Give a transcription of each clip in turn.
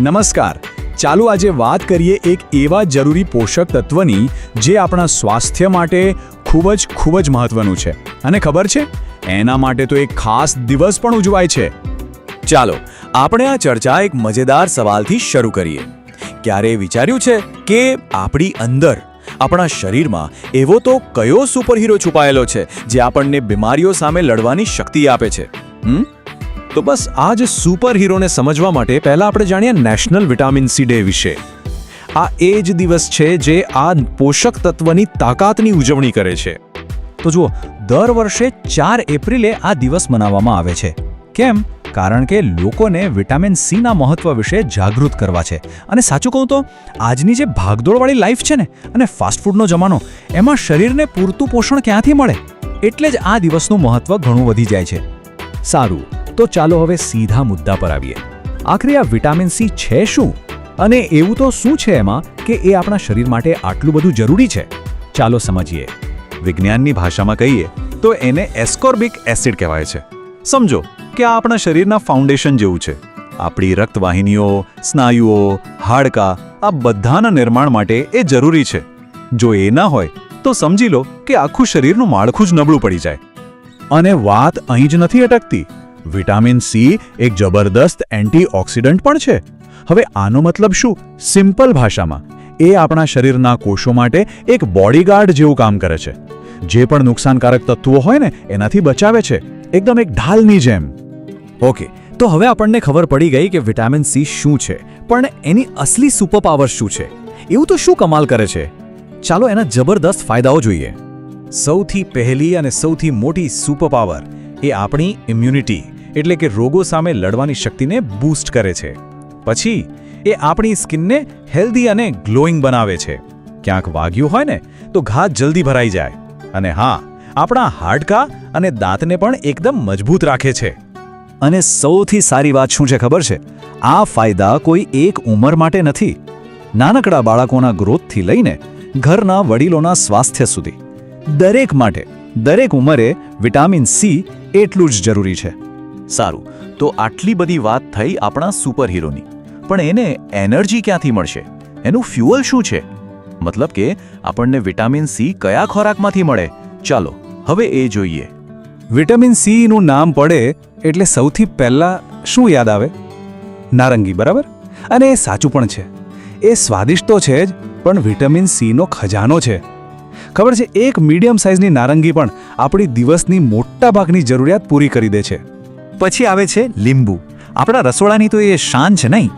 નમસ્કાર. ચાલો આજે વાત કરીએ એક એવા જરૂરી પોષક તત્વની જે આપણા સ્વાસ્થ્ય માટે ખૂબ જ મહત્વનું છે. અને ખબર છે, એના માટે તો એક ખાસ દિવસ પણ ઉજવાય છે. ચાલો આપણે આ ચર્ચા એક મજેદાર સવાલથી શરૂ કરીએ. ક્યારે વિચાર્યું છે કે આપણી અંદર, આપણા શરીરમાં એવો તો કયો સુપરહીરો છુપાયેલો છે જે આપણને બીમારીઓ સામે લડવાની શક્તિ આપે છે? તો બસ આ જ સુપરહીરોને સમજવા માટે પહેલા આપણે જાણીએ નેશનલ વિટામિન સી ડે વિશે. આ એ જ દિવસ છે જે આ પોષક તત્વની તાકાતની ઉજવણી કરે છે. તો જુઓ, દર વર્ષે 4 એપ્રિલે આ દિવસ મનાવવામાં આવે છે. કેમ? કારણ કે લોકોને વિટામિન સીના મહત્વ વિશે જાગૃત કરવા છે. અને સાચું કહું તો આજની જે ભાગદોડવાળી લાઈફ છે ને, અને ફાસ્ટફૂડનો જમાનો, એમાં શરીરને પૂરતું પોષણ ક્યાંથી મળે? એટલે જ આ દિવસનું મહત્વ ઘણું વધી જાય છે. સારું, તો ચાલો હવે સીધા મુદ્દા પર આવીએ. આખરે આ વિટામિન સી છે શું? અને એવું તો શું છે એમાં કે એ આપણા શરીર માટે આટલું બધું જરૂરી છે? ચાલો સમજીએ. વિજ્ઞાનની ભાષામાં કહીએ તો એને એસ્કોર્બિક એસિડ કહેવાય છે. સમજો કે આ આપણા શરીરના ફાઉન્ડેશન જેવું છે. આપણી રક્તવાહિનીઓ, સ્નાયુઓ, હાડકાં, આ બધાના નિર્માણ માટે એ જરૂરી છે. જો એ ના હોય તો સમજી લો કે આખું શરીરનું માળખું જ નબળું પડી જાય. અને વાત અહીં જ નથી અટકતી. વિટામિન સી એક જબરદસ્ત એન્ટીઓક્સિડન્ટ પણ છે. હવે આનો મતલબ શું? સિમ્પલ ભાષામાં એ આપણા શરીરના કોષો માટે એક બોડીગાર્ડ જેવું કામ કરે છે. જે પણ નુકસાનકારક તત્વો હોય ને, એનાથી બચાવે છે, એકદમ એક ઢાલની જેમ. ઓકે, તો હવે આપણને ખબર પડી ગઈ કે વિટામિન સી શું છે, પણ એની અસલી સુપરપાવર શું છે? એવું તો શું કમાલ કરે છે? ચાલો એના જબરદસ્ત ફાયદાઓ જોઈએ. સૌથી પહેલી અને સૌથી મોટી સુપરપાવર એ આપણી ઇમ્યુનિટી, એટલે કે રોગો સામે લડવાની શક્તિને બૂસ્ટ કરે છે. પછી એ આપણી સ્કિનને હેલ્ધી અને ગ્લોઈંગ બનાવે છે. ક્યાંક વાગ્યું હોય ને તો ઘા જલ્દી ભરાઈ જાય. અને હા, આપણા હાડકાં અને દાંતને પણ એકદમ મજબૂત રાખે છે. અને સૌથી સારી વાત શું છે ખબર છે? આ ફાયદા કોઈ એક ઉંમર માટે નથી. નાનકડા બાળકોના ગ્રોથથી લઈને ઘરના વડીલોના સ્વાસ્થ્ય સુધી દરેક માટે, દરેક ઉંમરે વિટામિન સી એટલું જ જરૂરી છે. સારું, તો આટલી બધી વાત થઈ આપણા સુપરહીરોની. પણ એને એનર્જી ક્યાંથી મળશે? એનું ફ્યુઅલ શું છે? મતલબ કે આપણને વિટામિન સી કયા ખોરાકમાંથી મળે? ચાલો હવે એ જોઈએ. વિટામિન સીનું નામ પડે એટલે સૌથી પહેલાં શું યાદ આવે? નારંગી, બરાબર? અને એ સાચું પણ છે. એ સ્વાદિષ્ટ તો છે જ, પણ વિટામિન સીનો ખજાનો છે. ખબર છે, એક મીડિયમ સાઇઝની નારંગી પણ આપણી દિવસની મોટા ભાગની જરૂરિયાત પૂરી કરી દે છે. પછી આવે છે લીંબુ. આપણા રસોડાની તો એ શાન છે નહીં?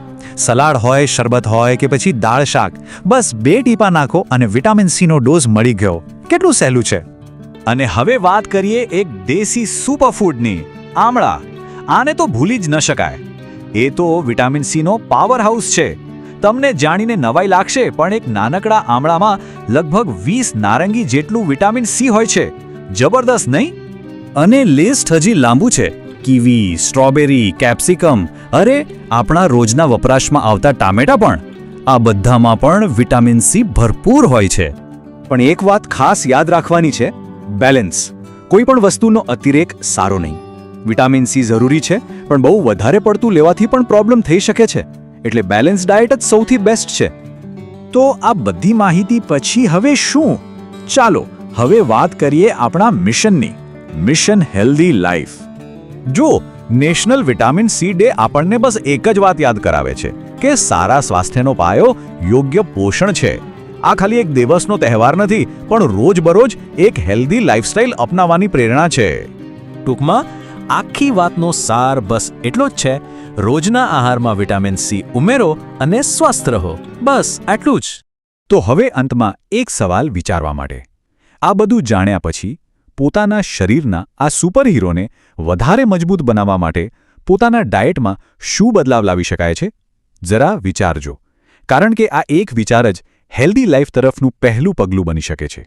સલાડ હોય, શરબત હોય કે પછી દાળ શાક, બસ 2 ટીપા નાખો અને વિટામિન સીનો ડોઝ મળી ગયો. કેટલું સહેલું છે. અને હવે વાત કરીએ એક દેશી સુપરફૂડની, આમળા. આને તો ભૂલી જ ન શકાય. એ તો વિટામિન સીનો પાવર હાઉસ છે. તમને જાણીને નવાઈ લાગશે, પણ એક નાનકડા આમળામાં લગભગ 20 નારંગી જેટલું વિટામિન સી હોય છે. જબરદસ્ત નહીં? અને લિસ્ટ હજી લાંબુ છે. કીવી, સ્ટ્રોબેરી, કેપ્સિકમ, અરે આપણા રોજના વપરાશમાં આવતા ટામેટા પણ. આ બધામાં પણ વિટામિન સી ભરપૂર હોય છે. પણ એક વાત ખાસ યાદ રાખવાની છે, બેલેન્સ. કોઈ પણ વસ્તુનો અતિરેક સારો નહીં. વિટામિન સી જરૂરી છે, પણ બહુ વધારે પડતું લેવાથી પણ પ્રોબ્લેમ થઈ શકે છે. એટલે બેલેન્સ ડાયટ જ સૌથી બેસ્ટ છે. તો આ બધી માહિતી પછી હવે શું? ચાલો હવે વાત કરીએ આપણા મિશનની. Mission healthy life. જો નેશનલ વિટામિન સી ડે આપણને બસ એક જ વાત યાદ કરાવે છે કે સારા સ્વાસ્થ્યનો પાયો યોગ્ય પોષણ છે. આ ખાલી એક દિવસનો તહેવાર નથી, પણ રોજબરોજ એક હેલ્ધી લાઈફસ્ટાઈલ અપનાવવાની પ્રેરણા છે. ટૂંકમાં આખી વાતનો સાર બસ એટલો જ છે: રોજના આહારમાં વિટામિન સી ઉમેરો અને સ્વસ્થ રહો. બસ આટલું જ. તો હવે અંતમાં એક સવાલ વિચારવા માટે. આ બધું જાણ્યા પછી પોતાના શરીરના આ સુપરહીરોને વધારે મજબૂત બનાવવા માટે પોતાના ડાયટમાં શું બદલાવ લાવી શકાય છે? જરા વિચારજો. કારણ કે આ એક વિચાર જ હેલ્ધી લાઈફ તરફનું પહેલું પગલું બની શકે છે.